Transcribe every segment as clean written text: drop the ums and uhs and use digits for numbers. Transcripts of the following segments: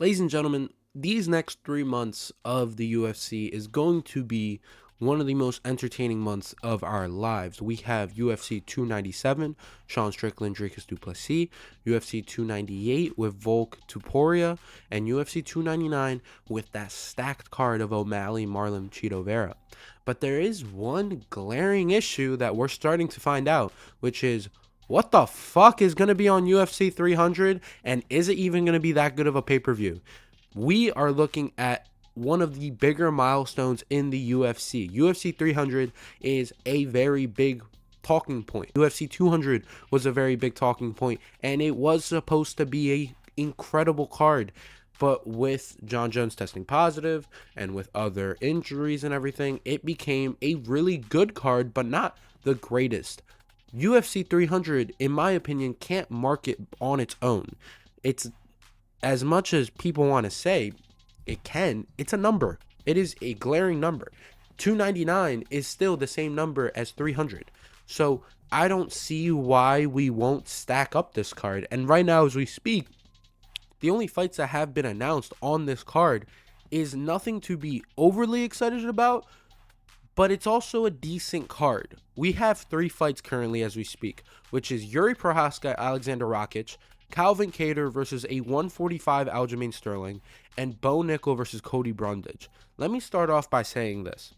Ladies and gentlemen, these next 3 months of the UFC is going to be one of the most entertaining months of our lives. We have UFC 297, Sean Strickland, Dricus du Plessis, UFC 298 with Volk Tuporia, and UFC 299 with that stacked card of O'Malley, Marlon Chito Vera. But there is one glaring issue that we're starting to find out, which is what the fuck is going to be on UFC 300, and is it even going to be that good of a pay-per-view? We are looking at one of the bigger milestones in the UFC. UFC 300 is a very big talking point. UFC 200 was a very big talking point, and it was supposed to be a incredible card. But with John Jones testing positive and with other injuries and everything, it became a really good card, but not the greatest. UFC 300, in my opinion, can't market on its own. It's, as much as people want to say it can, it's a number. It is a glaring number. 299 is still the same number as 300. So I don't see why we won't stack up this card. And right now, as we speak, the only fights that have been announced on this card is nothing to be overly excited about, but it's also a decent card. We have 3 fights currently as we speak, which is Yuri Prochazka, Alexander Rakic, Calvin Kattar versus a 145 Aljamain Sterling, and Bo Nickel versus Cody Brundage. Let me start off by saying this.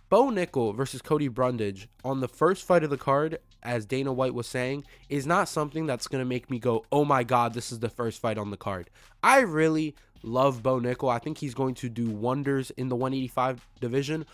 Bo Nickel versus Cody Brundage on the first fight of the card, as Dana White was saying, is not something that's going to make me go, oh my god, this is the first fight on the card. I really love Bo Nickel. I think he's going to do wonders in the 185 division.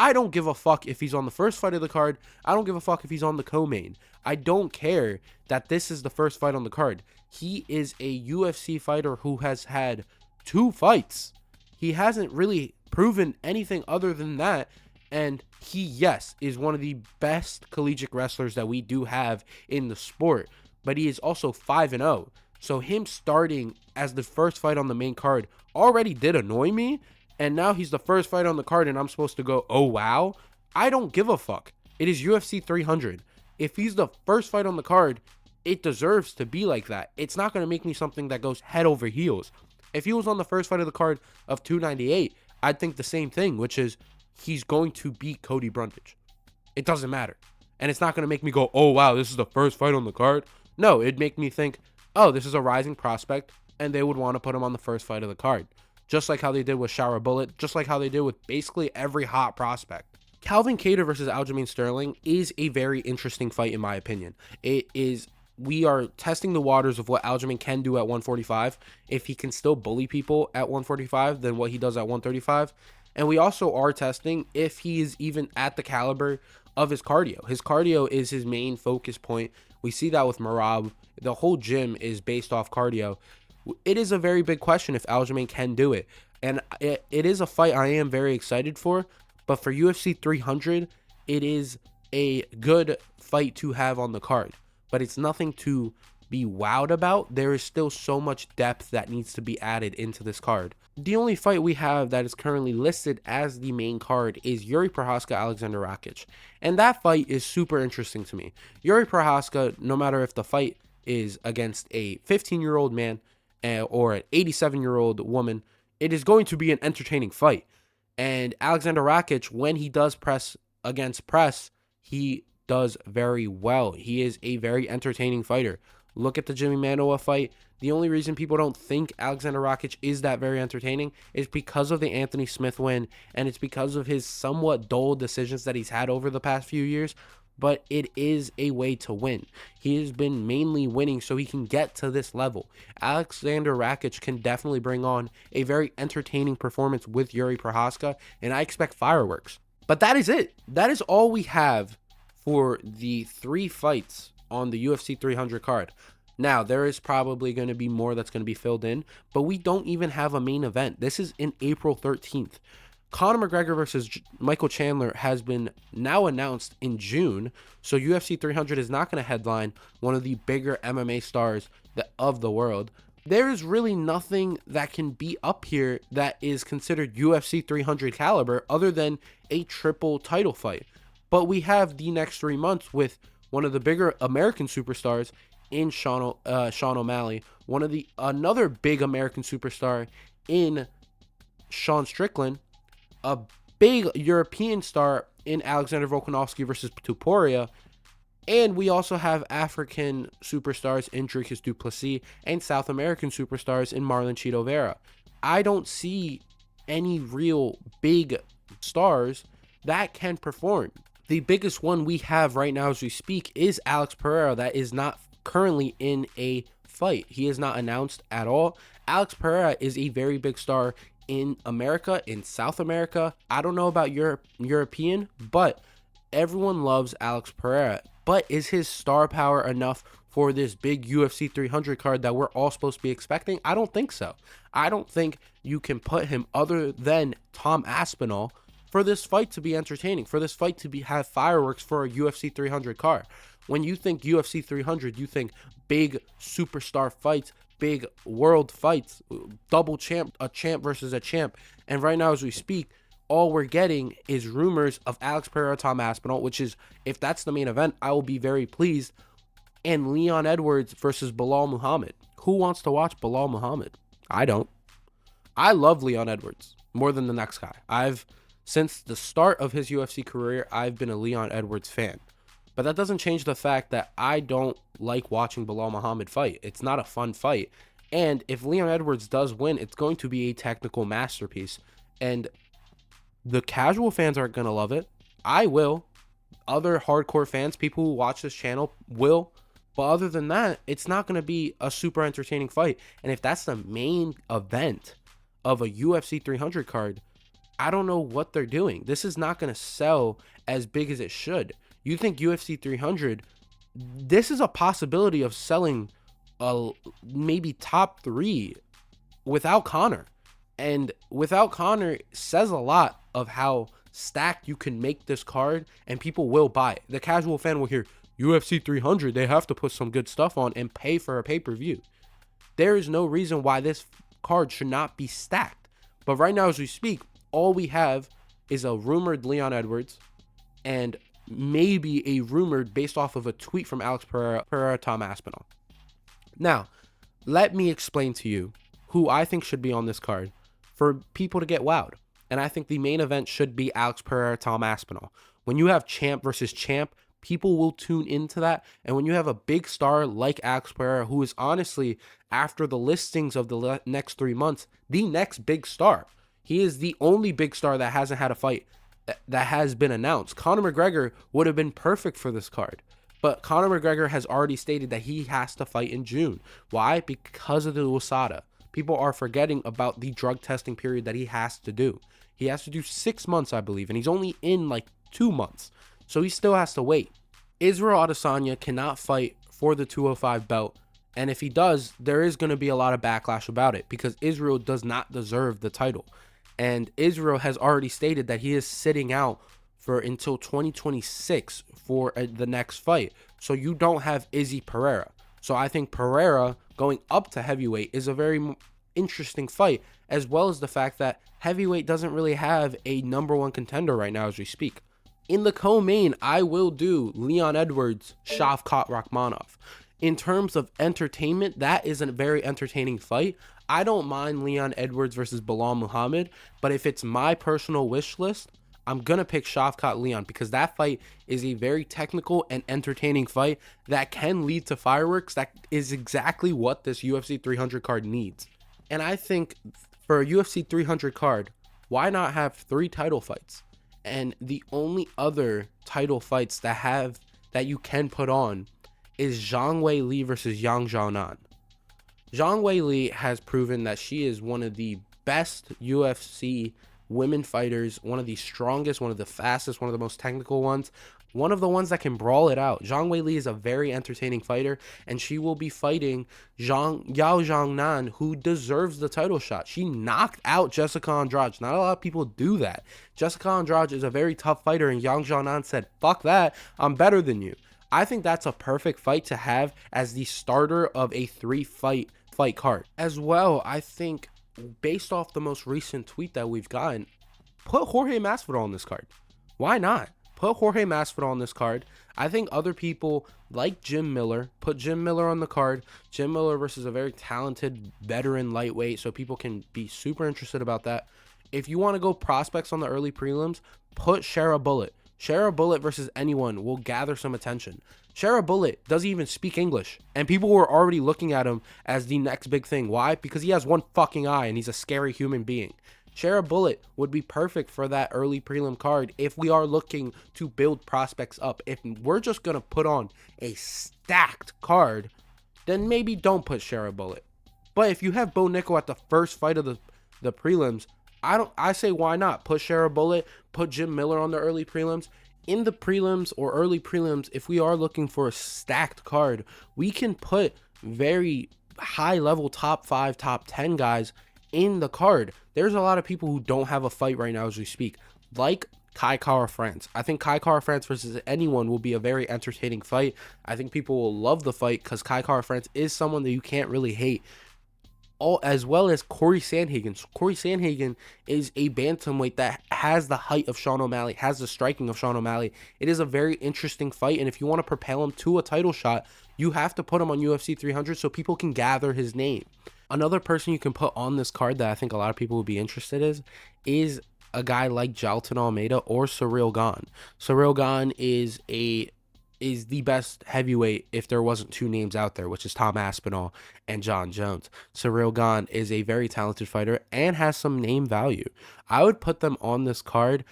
I don't give a fuck if he's on the first fight of the card. I don't give a fuck if he's on the co-main. I don't care that this is the first fight on the card. He is a UFC fighter who has had 2 fights. He hasn't really proven anything other than that. And he, yes, is one of the best collegiate wrestlers that we do have in the sport. But he is also 5-0. So him starting as the first fight on the main card already did annoy me. And now he's the first fight on the card and I'm supposed to go, oh wow? I don't give a fuck. It is UFC 300. If he's the first fight on the card, it deserves to be like that. It's not going to make me something that goes head over heels. If he was on the first fight of the card of 298, I'd think the same thing, which is he's going to beat Cody Brundage. It doesn't matter. And it's not going to make me go, oh wow, this is the first fight on the card. No, it'd make me think, oh, this is a rising prospect, and they would want to put him on the first fight of the card. Just like how they did with Shara Bullet, just like how they did with basically every hot prospect. Calvin Kattar versus Aljamain Sterling is a very interesting fight in my opinion. We are testing the waters of what Aljamain can do at 145. If he can still bully people at 145 than what he does at 135. And we also are testing if he is even at the caliber of his cardio. His cardio is his main focus point. We see that with Marab. The whole gym is based off cardio. It is a very big question if Aljamain can do it. And it is a fight I am very excited for. But for UFC 300, it is a good fight to have on the card. But it's nothing to be wowed about. There is still so much depth that needs to be added into this card. The only fight we have that is currently listed as the main card is Yuri Prochazka, Alexander Rakic. And that fight is super interesting to me. Yuri Prochazka, no matter if the fight is against a 15-year-old man or an 87-year-old woman, it is going to be an entertaining fight. And Alexander Rakic, when he does press against press, he does very well. He is a very entertaining fighter. Look at the Jimmy Manoa fight. The only reason people don't think Alexander Rakic is that very entertaining is because of the Anthony Smith win, and it's because of his somewhat dull decisions that he's had over the past few years. But it is a way to win. He has been mainly winning so he can get to this level. Alexander Rakic can definitely bring on a very entertaining performance with Yuri Prochazka, and I expect fireworks. But that is it. That is all we have for the 3 fights on the UFC 300 card. Now, there is probably going to be more that's going to be filled in, but we don't even have a main event. This is in April 13th. Conor McGregor versus Michael Chandler has been now announced in June, so UFC 300 is not going to headline one of the bigger MMA stars of the world. There is really nothing that can be up here that is considered UFC 300 caliber other than a triple title fight. But we have the next 3 months with one of the bigger American superstars in Sean O'Malley, another big American superstar in Sean Strickland, a big European star in Alexander Volkanovski versus Topuria, and we also have African superstars in Dricus du Plessis and South American superstars in Marlon Chito Vera. I don't see any real big stars that can perform. The biggest one we have right now as we speak is Alex Pereira, that is not currently in a fight. He is not announced at all. Alex Pereira is a very big star in America, in South America. I don't know about European, but everyone loves Alex Pereira. But is his star power enough for this big UFC 300 card that we're all supposed to be expecting? I don't think so. I don't think you can put him other than Tom Aspinall for this fight to be entertaining, for this fight to have fireworks for a UFC 300 card. When you think UFC 300, you think big superstar fights, big world fights, double champ, a champ versus a champ. And right now as we speak, all we're getting is rumors of Alex Pereira, Tom Aspinall, which is, if that's the main event, I will be very pleased. And Leon Edwards versus Bilal Muhammad. Who wants to watch Bilal Muhammad? I don't. I love Leon Edwards more than the next guy. Since the start of his UFC career, I've been a Leon Edwards fan. But that doesn't change the fact that I don't like watching Bilal Muhammad fight. It's not a fun fight. And if Leon Edwards does win, it's going to be a technical masterpiece. And the casual fans aren't going to love it. I will. Other hardcore fans, people who watch this channel, will. But other than that, it's not going to be a super entertaining fight. And if that's the main event of a UFC 300 card, I don't know what they're doing. This is not going to sell as big as it should. You think UFC 300, this is a possibility of selling maybe top 3 without Conor. And without Conor says a lot of how stacked you can make this card, and people will buy it. The casual fan will hear UFC 300, they have to put some good stuff on and pay for a pay-per-view. There is no reason why this card should not be stacked. But right now as we speak, all we have is a rumored Leon Edwards and maybe a rumored, based off of a tweet from Alex Pereira, Tom Aspinall. Now, let me explain to you who I think should be on this card for people to get wowed. And I think the main event should be Alex Pereira, Tom Aspinall. When you have champ versus champ, people will tune into that. And when you have a big star like Alex Pereira, who is honestly, after the listings of the next 3 months, the next big star. He is the only big star that hasn't had a fight that has been announced. Conor McGregor would have been perfect for this card. But Conor McGregor has already stated that he has to fight in June. Why? Because of the USADA. People are forgetting about the drug testing period that he has to do. He has to do 6 months, I believe, and he's only in like 2 months. So he still has to wait. Israel Adesanya cannot fight for the 205 belt. And if he does, there is going to be a lot of backlash about it because Israel does not deserve the title. And Israel has already stated that he is sitting out for until 2026 for the next fight. So you don't have Izzy Pereira. So I think Pereira going up to heavyweight is a very interesting fight, as well as the fact that heavyweight doesn't really have a number 1 contender right now as we speak. In the co-main, I will do Leon Edwards, Shavkat Rakhmonov. In terms of entertainment, that is a very entertaining fight. I don't mind Leon Edwards versus Bilal Muhammad, but if it's my personal wish list, I'm going to pick Shavkat Leon because that fight is a very technical and entertaining fight that can lead to fireworks. That is exactly what this UFC 300 card needs. And I think for a UFC 300 card, why not have 3 title fights? And the only other title fights that you can put on is Zhang Weili versus Yang Xiaonan. Zhang Weili has proven that she is one of the best UFC women fighters, one of the strongest, one of the fastest, one of the most technical ones, one of the ones that can brawl it out. Zhang Weili is a very entertaining fighter, and she will be fighting Yao Xiaonan, who deserves the title shot. She knocked out Jessica Andrade. Not a lot of people do that. Jessica Andrade is a very tough fighter, and Yao Xiaonan said, fuck that, I'm better than you. I think that's a perfect fight to have as the starter of a 3-fight card. As well, I think, based off the most recent tweet that we've gotten, put Jorge Masvidal on this card. Why not? put Jorge Masvidal on this card. I think other people like Jim Miller, put Jim Miller on the card. Jim Miller versus a very talented veteran lightweight, so people can be super interested about that. If you want to go prospects on the early prelims, put Shara Bullet. Shara Bullet versus anyone will gather some attention. Shara Bullet doesn't even speak English, and people were already looking at him as the next big thing. Why? Because he has one fucking eye and he's a scary human being. Shara Bullet would be perfect for that early prelim card if we are looking to build prospects up. If we're just going to put on a stacked card, then maybe don't put Shara Bullet. But if you have Bo Nickel at the first fight of the prelims, I say why not? Put Shara Bullet, put Jim Miller on the early prelims. In the prelims or early prelims, if we are looking for a stacked card, we can put very high level top 5, top 10 guys in the card. There's a lot of people who don't have a fight right now as we speak, like Kai Kara France. I think Kai Kara France versus anyone will be a very entertaining fight. I think people will love the fight because Kai Kara France is someone that you can't really hate. As well as Corey Sandhagen. Corey Sandhagen is a bantamweight that has the height of Sean O'Malley, has the striking of Sean O'Malley. It is a very interesting fight, and if you want to propel him to a title shot, you have to put him on UFC 300 so people can gather his name. Another person you can put on this card that I think a lot of people would be interested in is a guy like Jailton Almeida or Ciryl Gane. Ciryl Gane is the best heavyweight if there wasn't two names out there, which is Tom Aspinall and John Jones. Ciryl Gane is a very talented fighter and has some name value. I would put them on this card.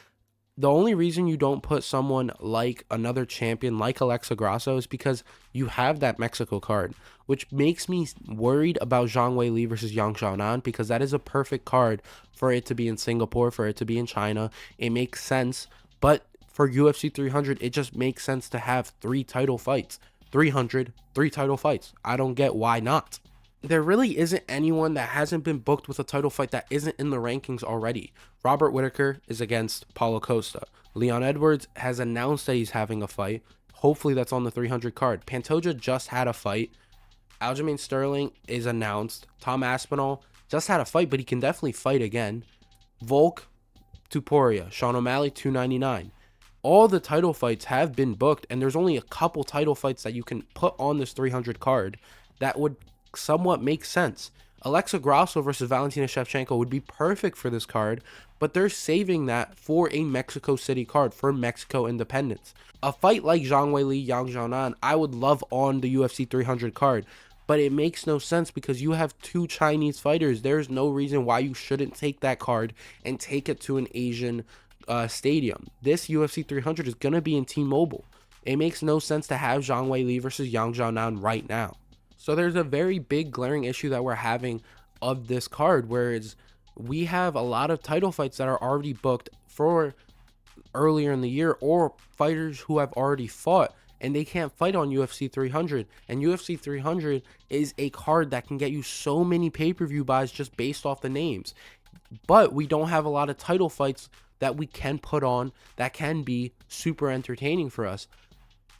The only reason you don't put someone like another champion like Alexa Grasso is because you have that Mexico card, which makes me worried about Zhang Weili versus Yang Xiaonan, because that is a perfect card for it to be in Singapore, for it to be in China. It makes sense, but for UFC 300, it just makes sense to have 3 title fights. 300, 3 title fights. I don't get why not. There really isn't anyone that hasn't been booked with a title fight that isn't in the rankings already. Robert Whittaker is against Paulo Costa. Leon Edwards has announced that he's having a fight. Hopefully that's on the 300 card. Pantoja just had a fight. Aljamain Sterling is announced. Tom Aspinall just had a fight, but he can definitely fight again. Volk, Tuporia. Sean O'Malley, 299. All the title fights have been booked, and there's only a couple title fights that you can put on this 300 card that would somewhat make sense. Alexa Grasso versus Valentina Shevchenko would be perfect for this card, but they're saving that for a Mexico City card, for Mexico independence. A fight like Zhang Weili, Yang Xiaonan, I would love on the UFC 300 card, but it makes no sense because you have 2 Chinese fighters. There's no reason why you shouldn't take that card and take it to an Asian stadium. This UFC 300 is going to be in T-Mobile. It makes no sense to have Zhang Weili versus Yang Xiaonan right now. So there's a very big glaring issue that we're having of this card, whereas we have a lot of title fights that are already booked for earlier in the year, or fighters who have already fought and they can't fight on UFC 300. And UFC 300 is a card that can get you so many pay-per-view buys just based off the names. But we don't have a lot of title fights that we can put on that can be super entertaining for us.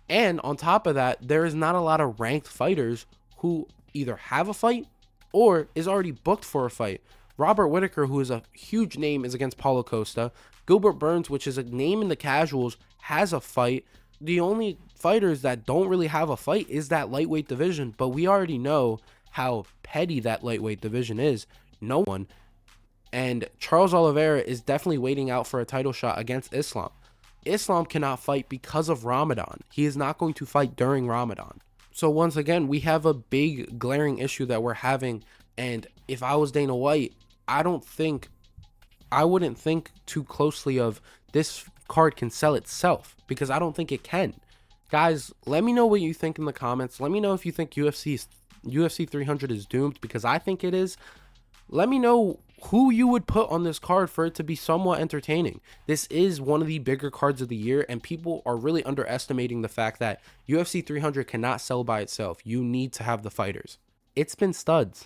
And on top of that, there is not a lot of ranked fighters who either have a fight or is already booked for a fight. Robert Whittaker, who is a huge name, is against Paulo Costa. Gilbert Burns, which is a name in the casuals, has a fight. The only fighters that don't really have a fight is that lightweight division, but we already know how petty that lightweight division is. No one. And Charles Oliveira is definitely waiting out for a title shot against Islam. Islam cannot fight because of Ramadan. He is not going to fight during Ramadan. So once again, we have a big glaring issue that we're having. And if I was Dana White, I wouldn't think too closely of this card can sell itself, because I don't think it can. Guys, let me know what you think in the comments. Let me know if you think UFC 300 is doomed, because I think it is. Let me know who you would put on this card for it to be somewhat entertaining. This is one of the bigger cards of the year, and people are really underestimating the fact that UFC 300 cannot sell by itself. You need to have the fighters. It's been Studs.